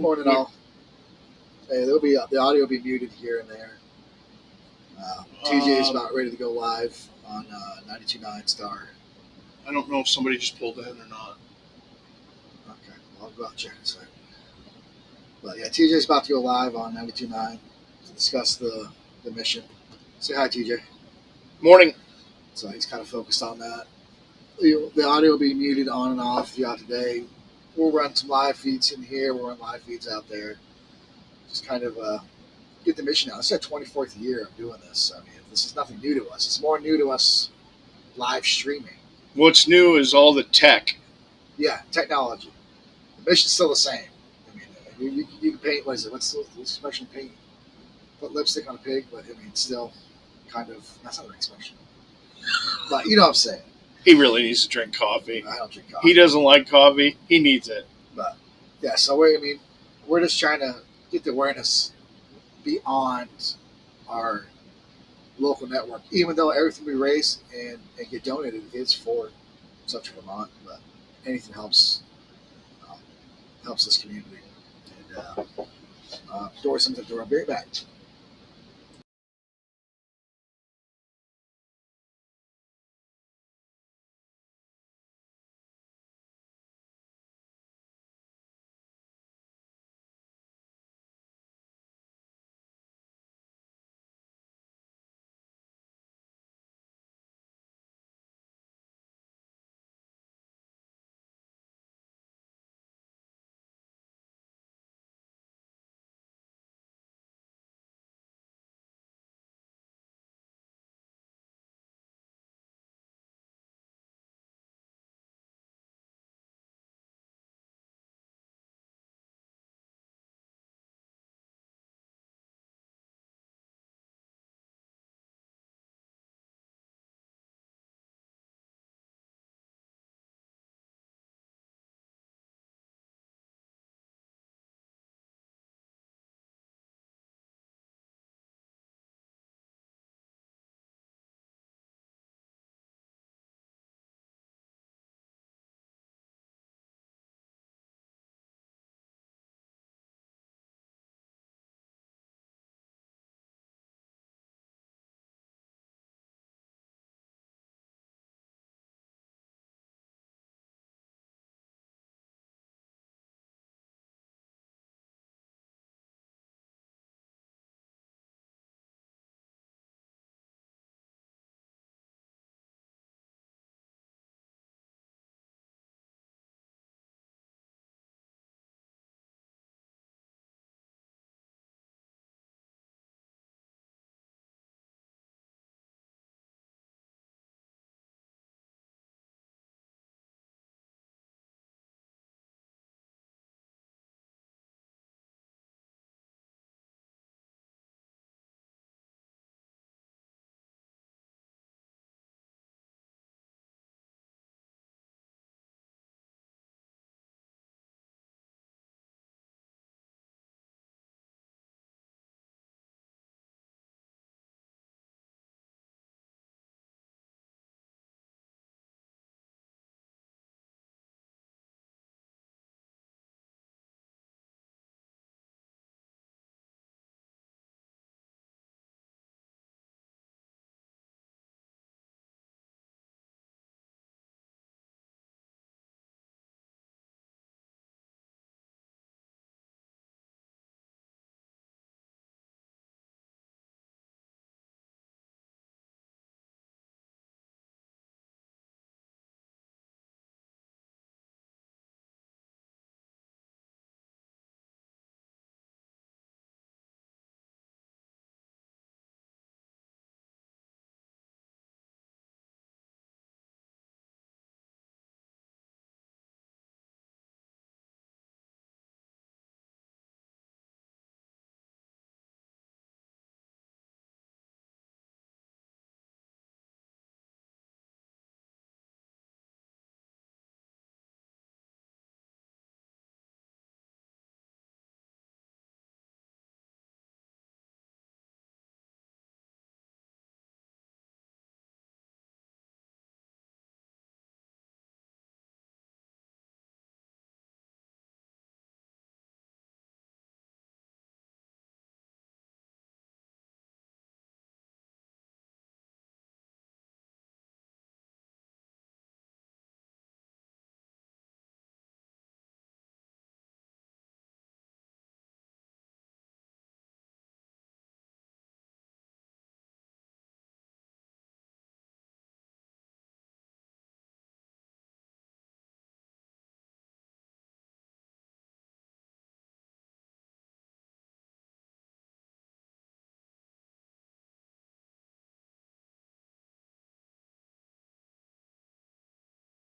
Morning all. Hey, there'll be the audio will be muted here and there. TJ is about ready to go live on 92.9 Star. I don't know if somebody just pulled in or not. Okay, well, I'll go out and check in a second. But yeah, TJ is about to go live on 92.9 to discuss the mission. Say hi, TJ. Morning. So he's kind of focused on that. The audio will be muted on and off throughout the day. We'll run some live feeds in here. We'll run live feeds out there. Just kind of get the mission out. It's our 24th year of doing this. I mean, this is nothing new to us. It's more new to us live streaming. What's new is all the tech. Yeah, technology. The mission's still the same. I mean, you can paint, what is it? What's the expression? Paint, put lipstick on a pig, but I mean, still kind of, that's not an expression. But you know what I'm saying. He really needs to drink coffee. I don't drink coffee. He doesn't like coffee. He needs it. But yeah, so we're just trying to get the awareness beyond our local network, even though everything we raise and get donated is for Central Vermont, but anything helps this community. And Doris sends it to our very back.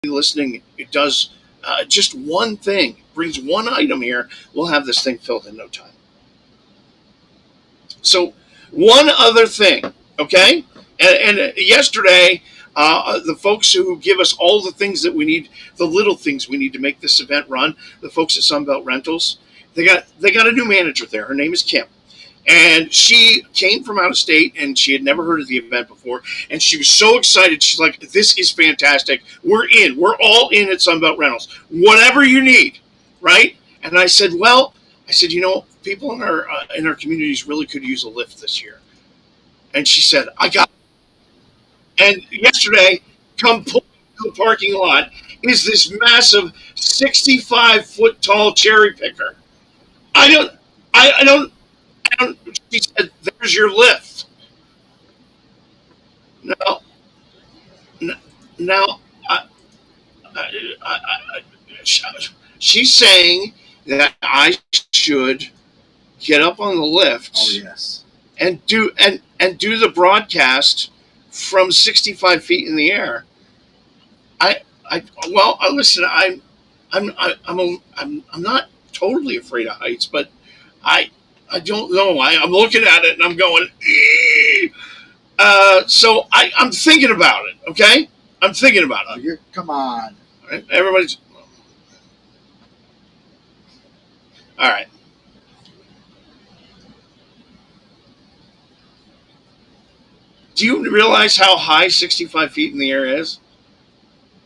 listening does just one thing, brings one item here, we'll have this thing filled in no time. So, one other thing, okay? And yesterday, the folks who give us all the things that we need, the little things we need to make this event run, the folks at Sunbelt Rentals, they got a new manager there. Her name is Kim, and she came from out of state and she had never heard of the event before, and she was so excited. She's like, this is fantastic, we're all in at Sunbelt Rentals, whatever you need, right? And I said, well, I said, people in our communities really could use a lift this year. And she said, I got it. And yesterday, come pull to the parking lot is this massive 65-foot tall cherry picker. I don't I don't. She said, "There's your lift." Now, now, I, I, she's saying that I should get up on the Oh lift yes. and do the broadcast from 65 feet in the air. Listen. I'm not totally afraid of heights, but I I don't know. I'm looking at it and I'm going. "Eee." So I'm thinking about it. Okay, I'm thinking about Oh, it. you're come on. Right? Everybody's all right. Do you realize how high 65 feet in the air is?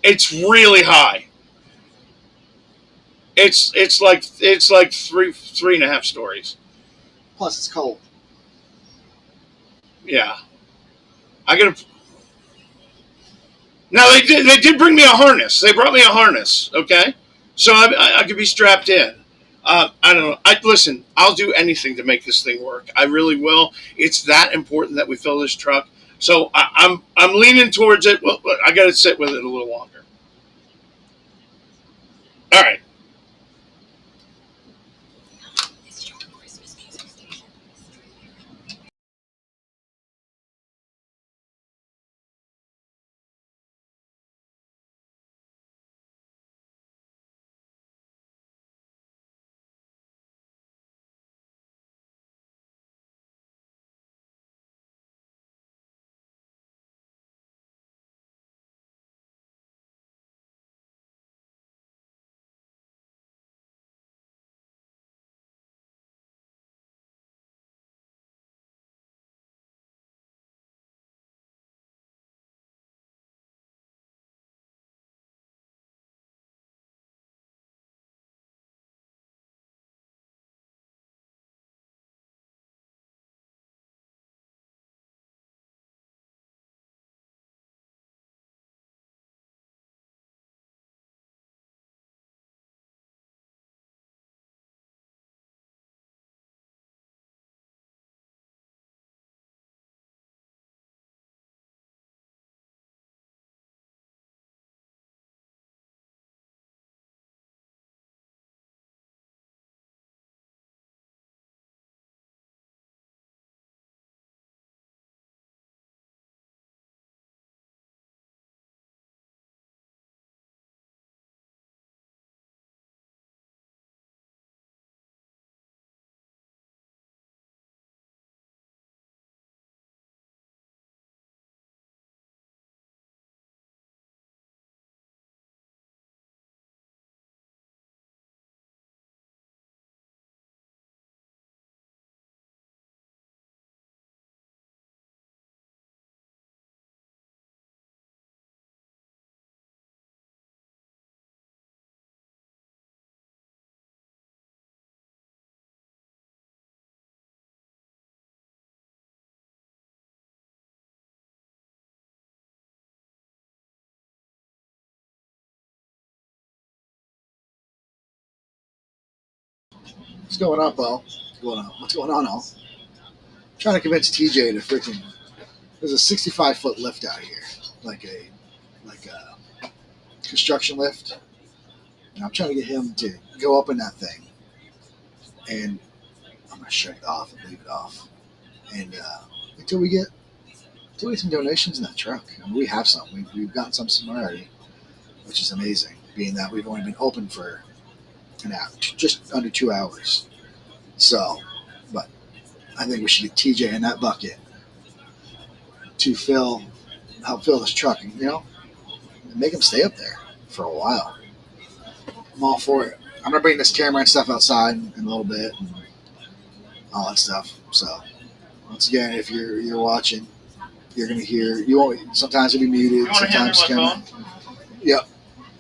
It's really high. It's like three and a half stories. Plus, it's cold. Yeah, I gotta. Now they did bring me a harness. They brought me a harness. Okay, so I could be strapped in. I don't know. I listen. I'll do anything to make this thing work. I really will. It's that important that we fill this truck. So I'm leaning towards it. Well, I got to sit with it a little longer. All right. What's going on, Paul? What's going on? What's going on, Al? Trying to convince TJ to freaking. There's a 65-foot lift out here, like a construction lift, and I'm trying to get him to go up in that thing, and I'm gonna shut it off and leave it off, and until we get some donations in that truck. I mean, we have some. We've gotten some already, which is amazing, being that we've only been open for an hour, just under 2 hours. So, but I think we should get TJ in that bucket to help fill this truck, and and make him stay up there for a while. I'm all for it. I'm gonna bring this camera and stuff outside in a little bit and all that stuff. So, once again, if you're watching, you're gonna hear you won't. Sometimes it'll be muted. You want to hand me Sometimes my camera. phone? Yep,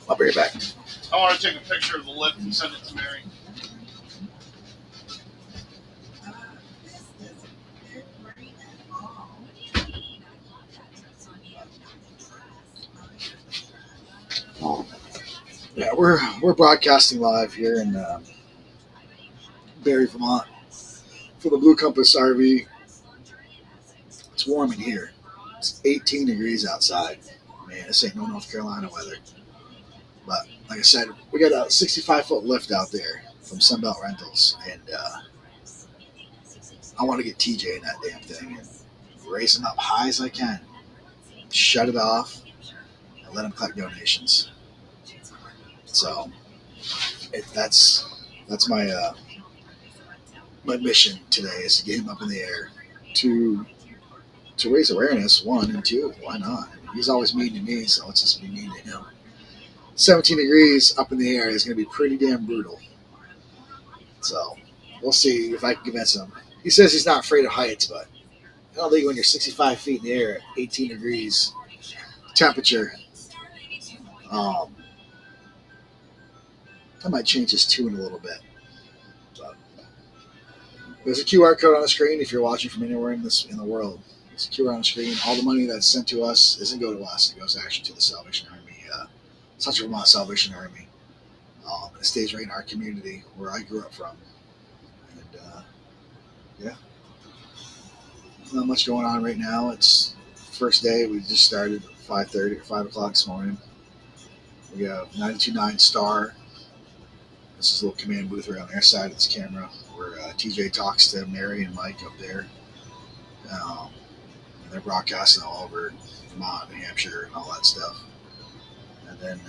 I'll bring it back. I want to take a picture of the lift and send it to Mary. Yeah, we're broadcasting live here in Barrie, Vermont, for the Blue Compass RV. It's warm in here. It's 18 degrees outside. Man, this ain't no North Carolina weather. But like I said, we got a 65-foot lift out there from Sunbelt Rentals, and I want to get TJ in that damn thing and raise him up high as I can. Shut it off and let him collect donations. So that's my my mission today, is to get him up in the air to raise awareness, one, and two, why not? He's always mean to me, so let's just be mean to him. 17 degrees up in the air is going to be pretty damn brutal. So we'll see if I can convince him. He says he's not afraid of heights, but I don't think when you're 65 feet in the air at 18 degrees temperature, I might change his tune a little bit. But there's a QR code on the screen if you're watching from anywhere in the world. There's a QR on the screen. All the money that's sent to us doesn't go to us. It goes actually to the Salvation Army, Central Vermont Salvation Army. It stays right in our community where I grew up from. And yeah, not much going on right now. It's first day. We just started at 5:30 or 5 o'clock this morning. We have 929 Star. This is a little command booth right on their side of this camera where TJ talks to Mary and Mike up there. And they're broadcasting all over Vermont, New Hampshire, and all that stuff. And then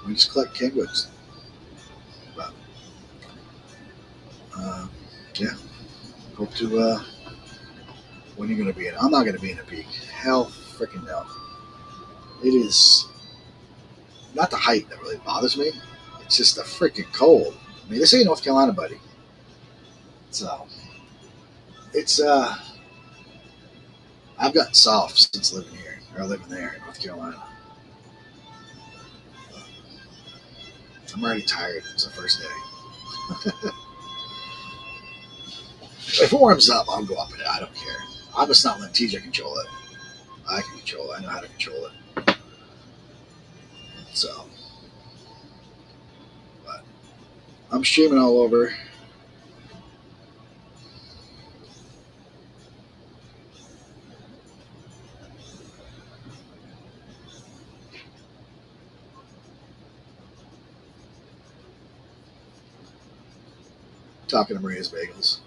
we just collect Kingwoods. But yeah, hope to. When are you going to be in? I'm not going to be in a peak. Hell freaking no. It is not the height that really bothers me. It's just the freaking cold. I mean, this ain't North Carolina, buddy. So it's I've gotten soft since living here, or living there in North Carolina. I'm already tired. It's the first day. If it warms up, I'll go up in it. I don't care. I'm just not letting TJ control it. I can control it. I know how to control it. So, but I'm streaming all over. Talking to Maria's Bagels.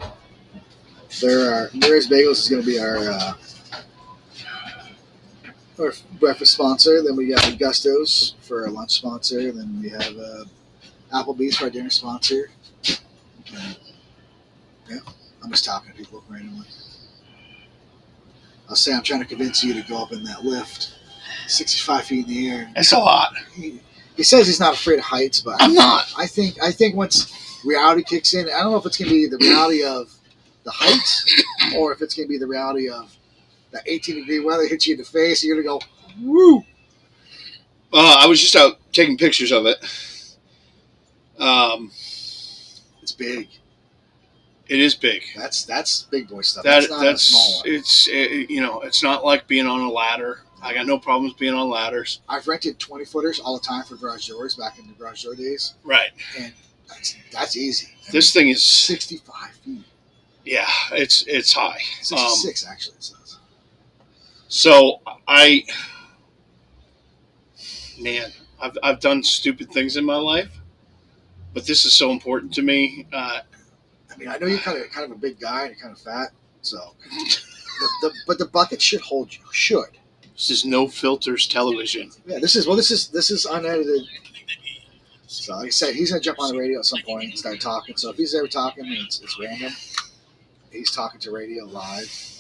Maria's Bagels is going to be our breakfast sponsor. Then we got Gusto's for our lunch sponsor. And then we have Applebee's for our dinner sponsor. And, yeah, I'm just talking to people randomly. I'll say I'm trying to convince you to go up in that lift, 65 feet in the air. It's a lot. He says he's not afraid of heights, but I'm not. I think once reality kicks in, I don't know if it's going to be the reality of the heights or if it's going to be the reality of that 18-degree weather hits you in the face. You're going to go, woo! I was just out taking pictures of it. It's big. It is big. That's big boy stuff. That's not a small one. It's it's not like being on a ladder. I got no problems being on ladders. I've rented 20-footers all the time for garage doors back in the garage door days. Right. And that's easy. This thing is 65 feet. Yeah, it's high. 66 actually it says. So I've done stupid things in my life, but this is so important to me. I mean, I know you're kind of a big guy and you're kind of fat, so but the bucket should hold you. Should. This is no filters television. Yeah, this is unedited. So like I said, he's gonna jump on the radio at some point and start talking. So if he's ever talking and it's random, he's talking to radio live,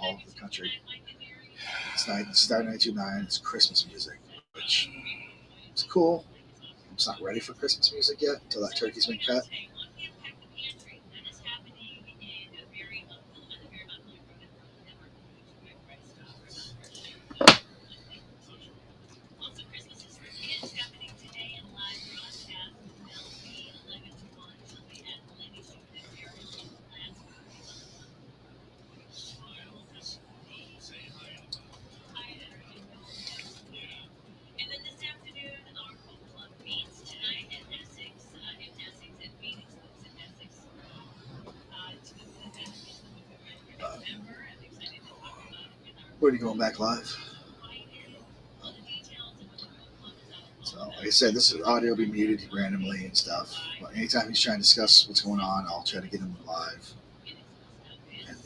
all over the country. It's Star 92.9. It's Christmas music, which is cool. I'm just not ready for Christmas music yet until that turkey's been cut. Where are you going back live? So, like I said, this audio will be muted randomly and stuff. But anytime he's trying to discuss what's going on, I'll try to get him live. And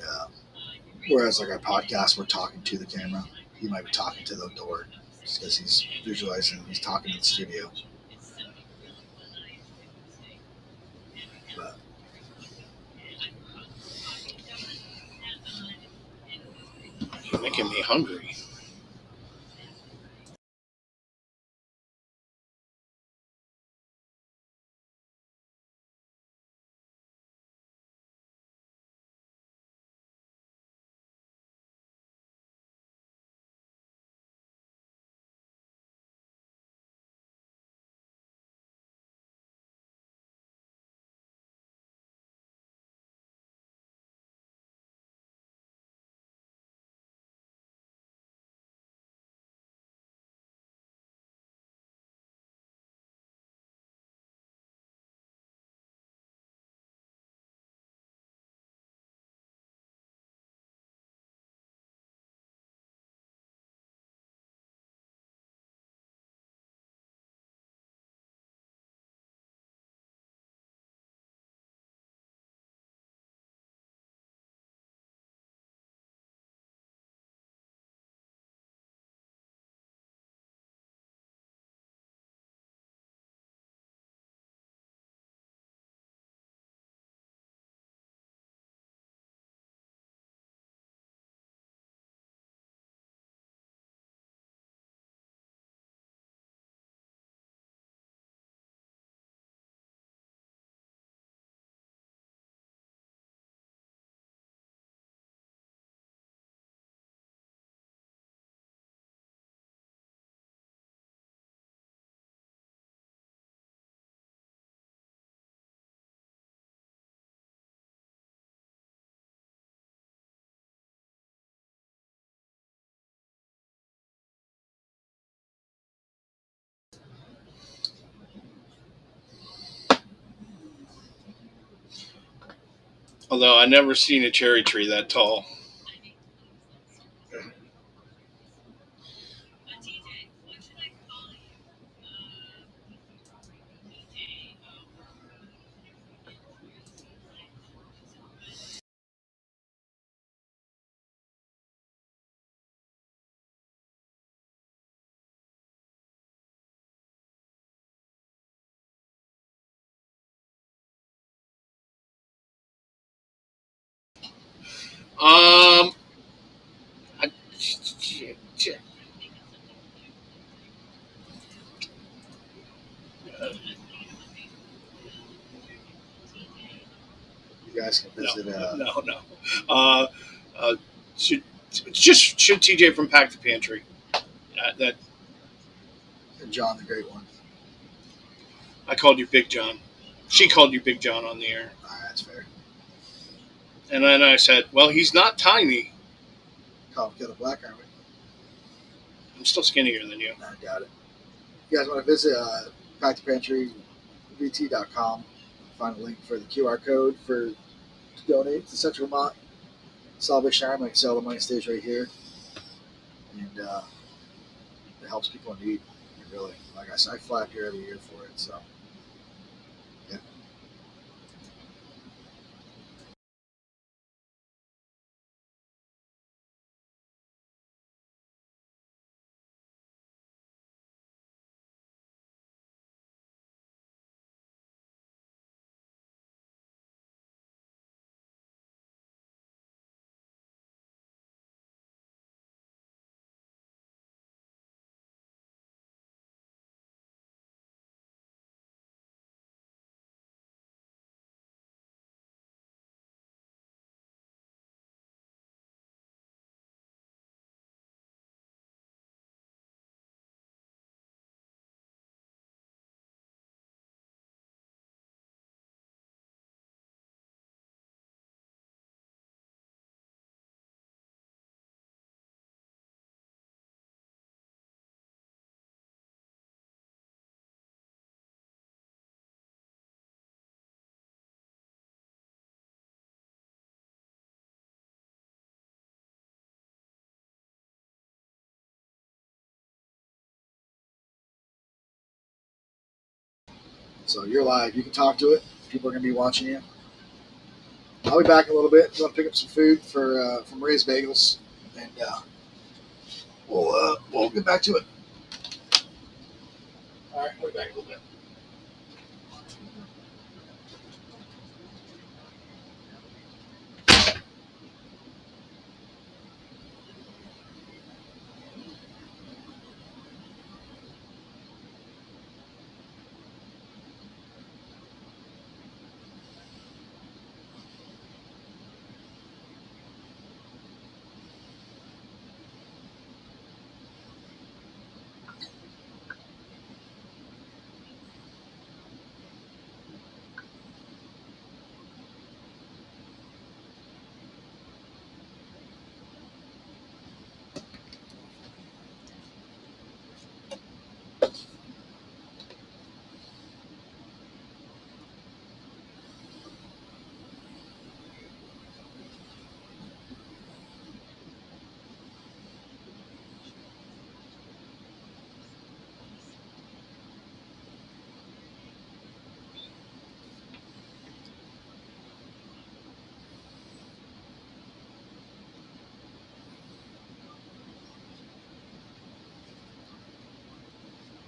whereas like our podcast, we're talking to the camera. He might be talking to the door just because he's visualizing. He's talking to the studio. But You're making me hungry. Although I never seen a cherry tree that tall. Um, I, you guys can no, visit. no. Uh, uh, should should TJ from Pack the Pantry. That John the Great One. I called you Big John. She called you Big John on the air, All right, that's fair. and then I said, "Well, he's not tiny. Call him Kill the Black Army. I'm still skinnier than you." I got it. You guys want to visit Pack the Pantry VT.com. Find a link for the QR code to donate to Central Vermont Salvation Army. Like sell the money stays right here, and it helps people in need. It really, like I said, I fly up here every year for it. So So you're live. You can talk to it. People are going to be watching you. I'll be back in a little bit. I'm going to pick up some food for from Ray's Bagels, and we'll get back to it. All right, we'll be back in a little bit.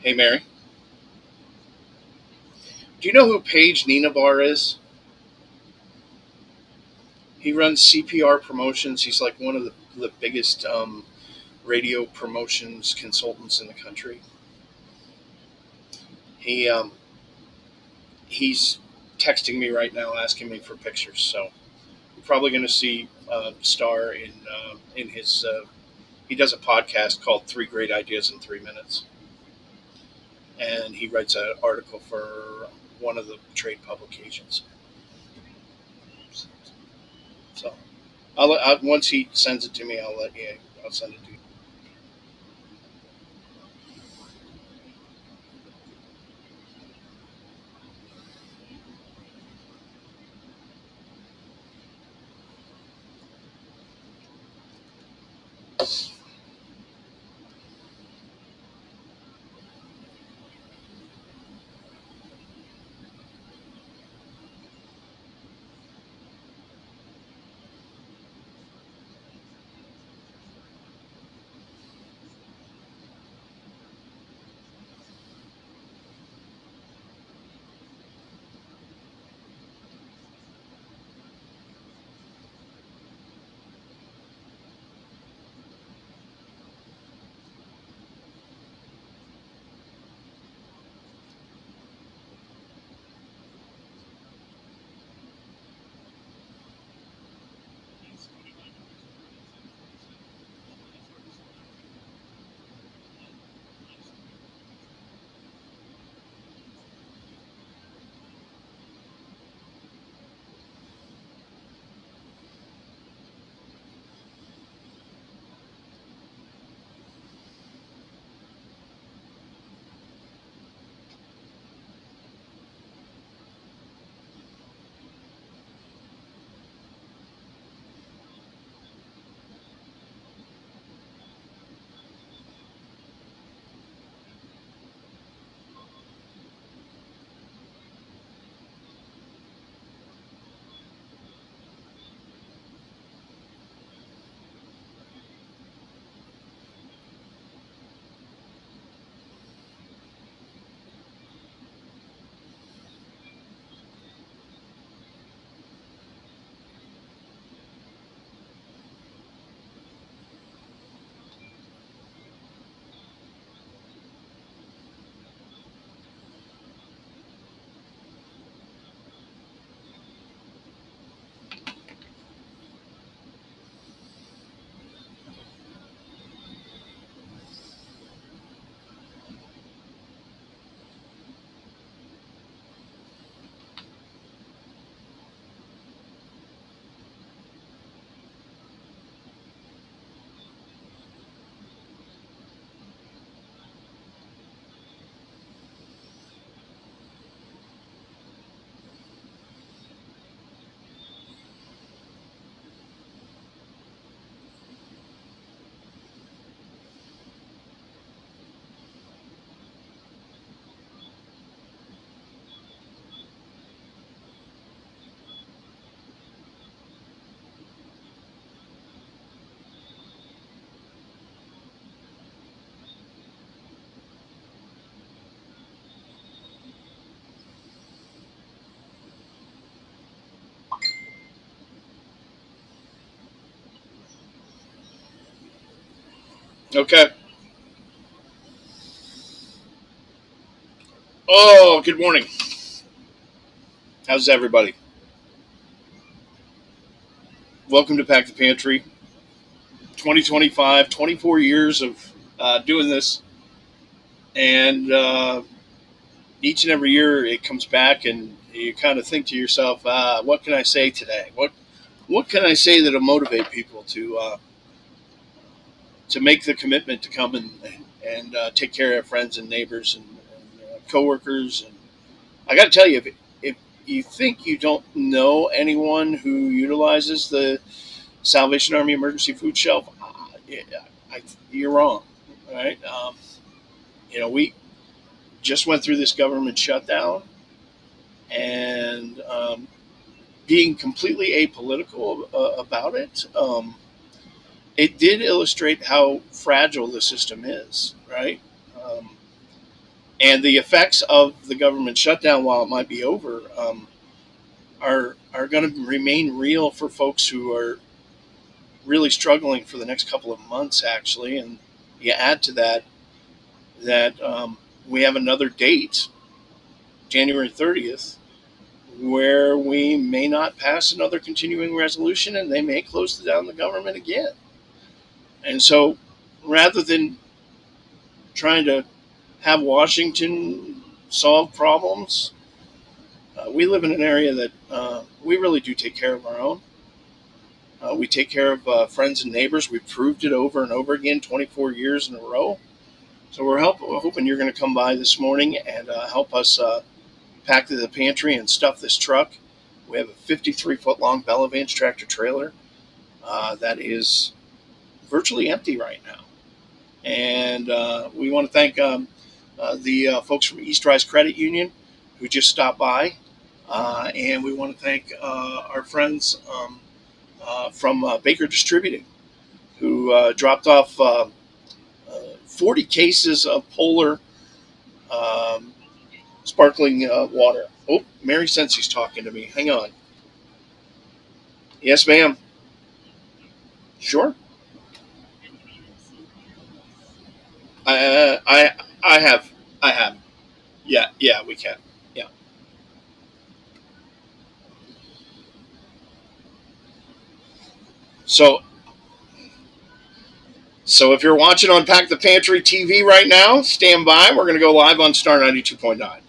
Hey, Mary. Do you know who Paige Ninabar is? He runs CPR promotions. He's like one of the biggest radio promotions consultants in the country. He he's texting me right now, asking me for pictures. So you're probably going to see Star in his. He does a podcast called Three Great Ideas in 3 Minutes, and he writes an article for one of the trade publications. So once he sends it to me, I'll let you. I'll send it to you. Okay. Oh, good morning. How's everybody? Welcome to Pack the Pantry. 2025, 24 years of doing this. And each and every year it comes back and you kind of think to yourself, what can I say today? What can I say that'll motivate people to make the commitment to come and take care of friends and neighbors and coworkers. And I got to tell you, if you think you don't know anyone who utilizes the Salvation Army Emergency Food Shelf, you're wrong. All right. We just went through this government shutdown, and being completely apolitical about it, it did illustrate how fragile the system is, right? Um, and the effects of the government shutdown, while it might be over, are going to remain real for folks who are really struggling for the next couple of months, actually. And you add to that we have another date, January 30th, where we may not pass another continuing resolution, and they may close down the government again. And so, rather than trying to have Washington solve problems, we live in an area that we really do take care of our own. We take care of friends and neighbors. We've proved it over and over again, 24 years in a row. So we're hoping you're going to come by this morning and help us pack to the pantry and stuff this truck. We have a 53-foot long Bella Vance tractor trailer that is virtually empty right now. And we want to thank the folks from East Rise Credit Union who just stopped by. And we want to thank our friends from Baker Distributing who dropped off 40 cases of Polar um, sparkling water. Oh, Mary Sensei's talking to me. Hang on. Yes, ma'am. Sure. I have. I have. Yeah, yeah, we can. Yeah. So, so if you're watching on Pack the Pantry TV right now, stand by. We're going to go live on Star 92.9.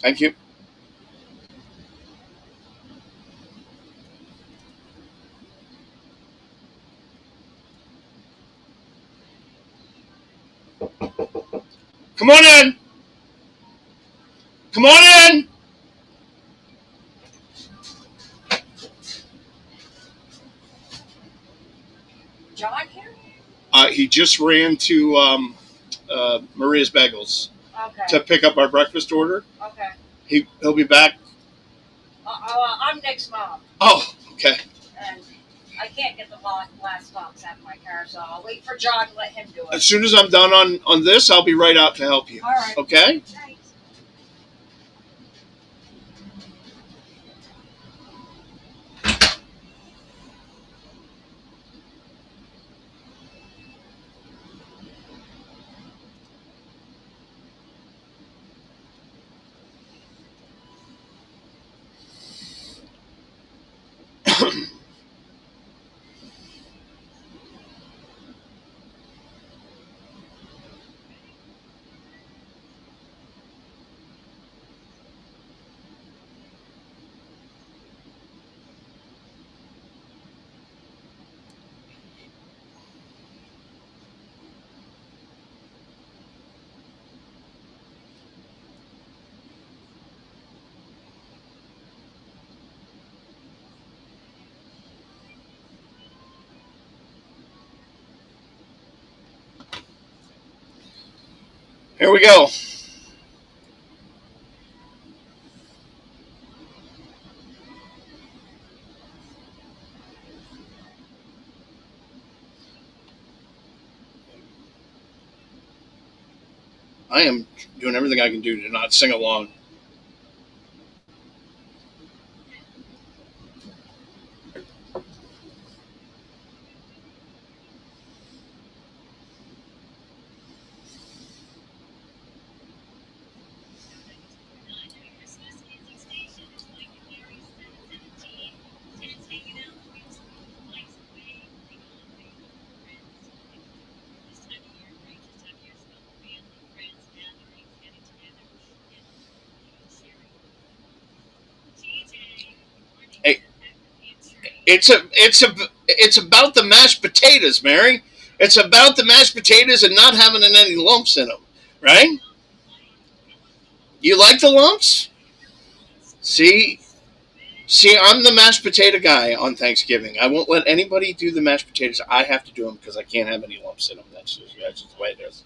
Thank you. Come on in. Come on in. John here? He just ran to Maria's Bagels to Okay. pick up our breakfast order. Okay. He'll be back. I'm next month, Oh, okay. and I can't get the last box out of my car, so I'll wait for John and let him do As it. soon as I'm done on this, I'll be right out to help you. All right. Okay? Thanks. Here we go. I am doing everything I can do to not sing along. Hey, it's about the mashed potatoes, Mary. It's about the mashed potatoes and not having any lumps in them, right? You like the lumps? See, see, I'm the mashed potato guy on Thanksgiving. I won't let anybody do the mashed potatoes. I have to do them because I can't have any lumps in them. That's just the way it is.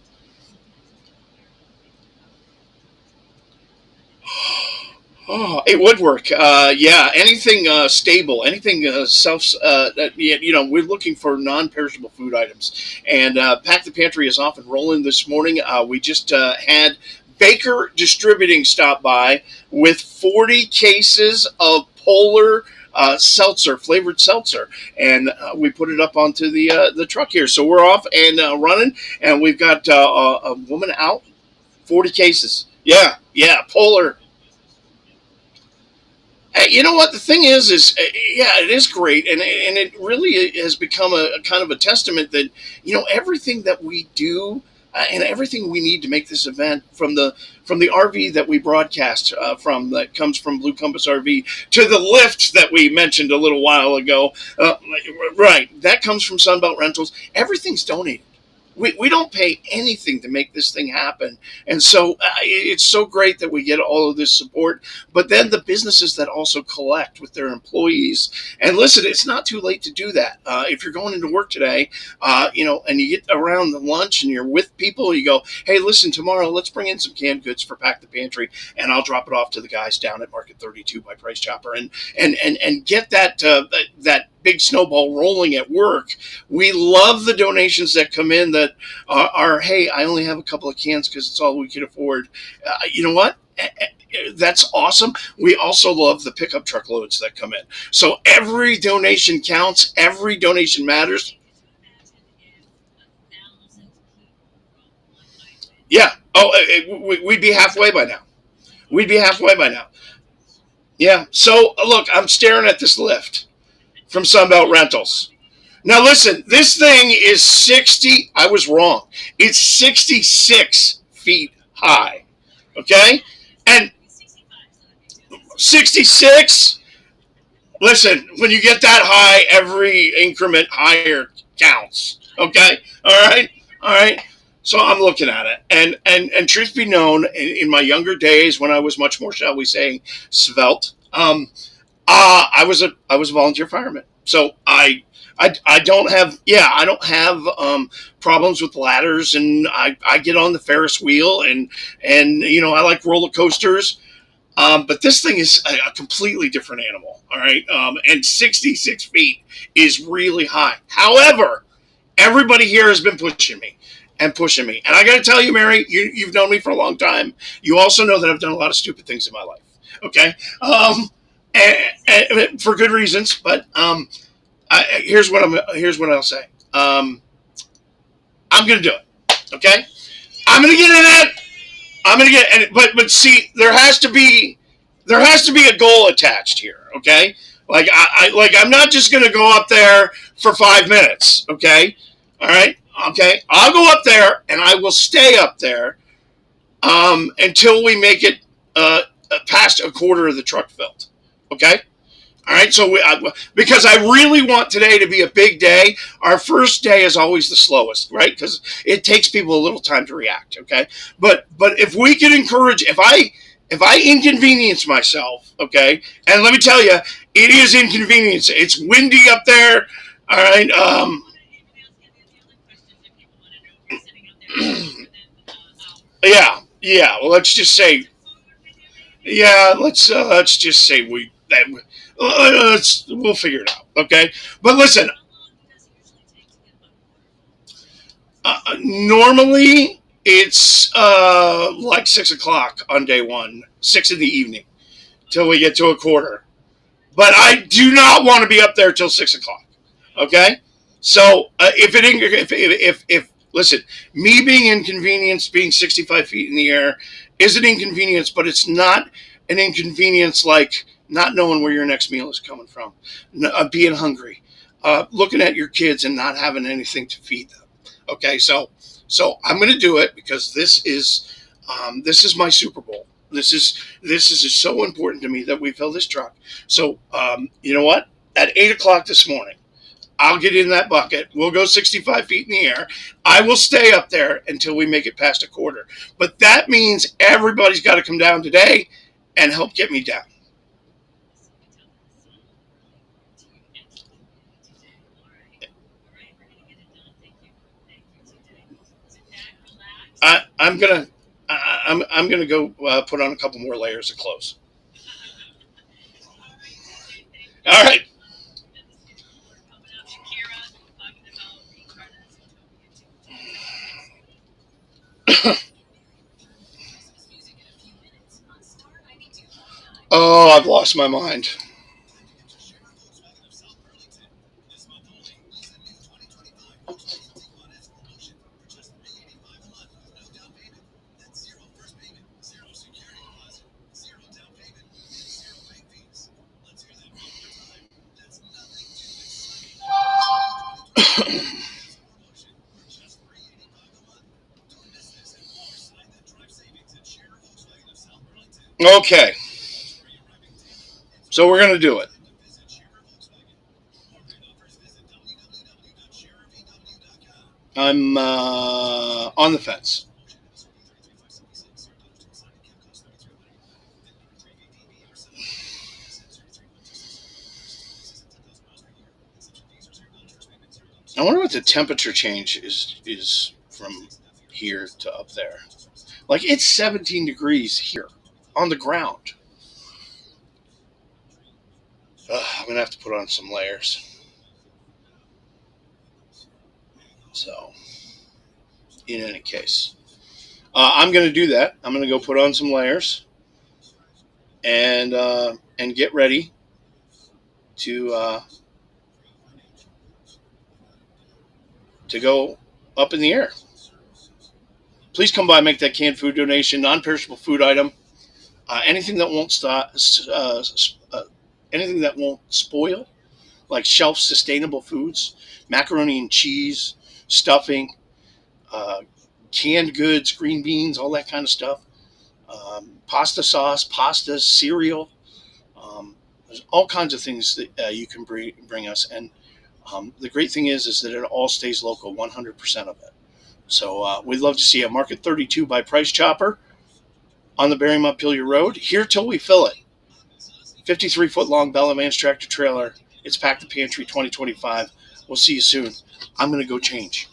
Oh, it would work. Yeah, anything stable, anything we're looking for non-perishable food items. And Pack the Pantry is off and rolling this morning. We just had Baker Distributing stop by with 40 cases of Polar seltzer, flavored seltzer, and we put it up onto the truck here. So we're off and running, and we've got a woman out. 40 cases. Yeah, yeah, Polar. You know what the thing is yeah, it is great, and it really has become a kind of a testament that everything that we do. And everything we need to make this event, from the RV that we broadcast from, that comes from Blue Compass RV, to the lift that we mentioned a little while ago, right? That comes from Sunbelt Rentals. Everything's donated. We don't pay anything to make this thing happen. And so it's so great that we get all of this support. But then the businesses that also collect with their employees. And listen, it's not too late to do that. If you're going into work today, and you get around the lunch and you're with people, you go, hey, listen, tomorrow let's bring in some canned goods for Pack the Pantry, and I'll drop it off to the guys down at Market 32 by Price Chopper, and get that big snowball rolling at work. We love the donations that come in that are hey, I only have a couple of cans because it's all we can afford. You know what? That's awesome. We also love the pickup truck loads that come in. So every donation counts. Every donation matters. Yeah. Oh, we'd be halfway by now. We'd be halfway by now. Yeah. So look, I'm staring at this lift from Sunbelt Rentals. Now listen, this thing is 60. I was wrong. It's 66 feet high. Okay? And 66. Listen, when you get that high, every increment higher counts. Okay? All right? All right. So I'm looking at it. And truth be known, in my younger days when I was much more, shall we say, svelte, I was a volunteer fireman. So I don't have problems with ladders, and I get on the Ferris wheel, and I like roller coasters. But this thing is a completely different animal. All right, and 66 feet is really high. However, everybody here has been pushing me and pushing me, and I got to tell you, Mary, you've known me for a long time. You also know that I've done a lot of stupid things in my life. Okay, and for good reasons. But here's what I'll say. I'm gonna do it. Okay, I'm gonna get in it. I'm gonna get and but see, there has to be a goal attached here. Okay, I'm not just gonna go up there for 5 minutes. Okay, all right. Okay, I'll go up there and I will stay up there until we make it past a quarter of the truck filled. Okay. All right, so because I really want today to be a big day. Our first day is always the slowest, right? Because it takes people a little time to react. Okay, but if we can encourage, if I inconvenience myself, okay, and let me tell you, it is inconvenience. It's windy up there. All right. Yeah, yeah. Well, let's just say, yeah. Let's just say we'll figure it out. Okay, but listen, normally It's like 6 o'clock on day one, 6 in the evening, till we get to a quarter. But I do not want to be up there till 6 o'clock. Okay, so if listen, me being inconvenienced, being 65 feet in the air, is an inconvenience, but it's not an inconvenience like not knowing where your next meal is coming from, being hungry, looking at your kids and not having anything to feed them. Okay, so I'm going to do it because this is my Super Bowl. This is just so important to me that we fill this truck. So you know what? At 8 o'clock this morning, I'll get in that bucket. We'll go 65 feet in the air. I will stay up there until we make it past a quarter. But that means everybody's got to come down today and help get me down. I'm gonna I'm gonna go put on a couple more layers of clothes. All right. Oh, I've lost my mind. Okay, so we're gonna do it. I'm on the fence. I wonder what the temperature change is from here to up there. Like it's 17 degrees here on the ground. I'm gonna have to put on some layers. So, in any case, I'm gonna do that. I'm gonna go put on some layers and get ready to go up in the air. Please come by and make that canned food donation, non-perishable food item, anything that won't anything that won't spoil, like shelf sustainable foods, macaroni and cheese, stuffing, uh, canned goods, green beans, all that kind of stuff. Pasta sauce, pasta, cereal. There's all kinds of things that you can bring us, and the great thing is that it all stays local, 100% of it. So we'd love to see you. Market 32 by Price Chopper on the Barry Montpelier Road. Here till we fill it. 53-foot long Bella Vance tractor trailer. It's packed the pantry 2025. We'll see you soon. I'm going to go change.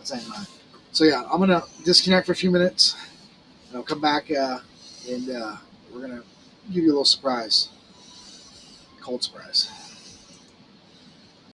same time. So yeah, I'm gonna disconnect for a few minutes, and I'll come back and we're gonna give you a little surprise, cold surprise.